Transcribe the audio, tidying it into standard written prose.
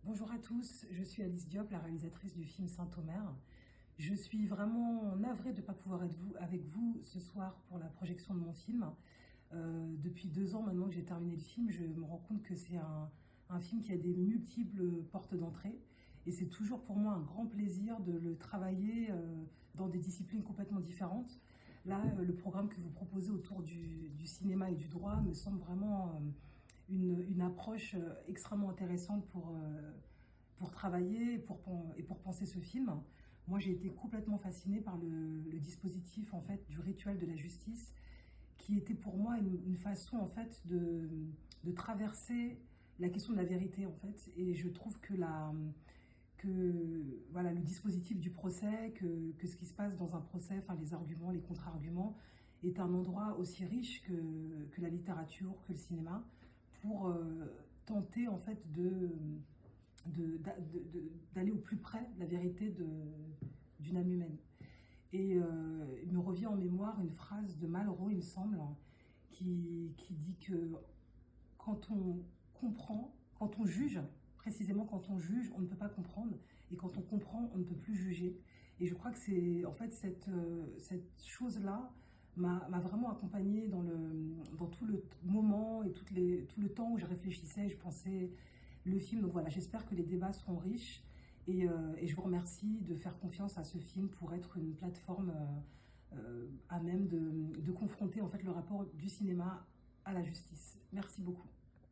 Bonjour à tous, je suis Alice Diop, la réalisatrice du film Saint-Omer. Je suis vraiment navrée de ne pas pouvoir être avec vous ce soir pour la projection de mon film. Depuis 2 ans maintenant que j'ai terminé le film, je me rends compte que c'est un film qui a des multiples portes d'entrée. Et c'est toujours pour moi un grand plaisir de le travailler dans des disciplines complètement différentes. Là, le programme que vous proposez autour du cinéma et du droit me semble vraiment une approche extrêmement intéressante pour travailler et pour penser ce film. Moi, j'ai été complètement fascinée par le dispositif en fait, du rituel de la justice, qui était pour moi une façon en fait, de traverser la question de la vérité. En fait. Et je trouve que voilà, le dispositif du procès, que ce qui se passe dans un procès, enfin, les arguments, les contre-arguments, est un endroit aussi riche que la littérature, que le cinéma, pour tenter en fait d'aller au plus près de la vérité d'une âme humaine. Et il me revient en mémoire une phrase de Malraux, il me semble, qui dit que quand on comprend, quand on juge, précisément quand on juge, on ne peut pas comprendre, et quand on comprend, on ne peut plus juger. Et je crois que c'est en fait cette chose-là m'a vraiment accompagnée dans tout le moment et tout le temps où je réfléchissais, je pensais le film. Donc voilà, j'espère que les débats seront riches et je vous remercie de faire confiance à ce film pour être une plateforme à même de confronter en fait le rapport du cinéma à la justice. Merci beaucoup.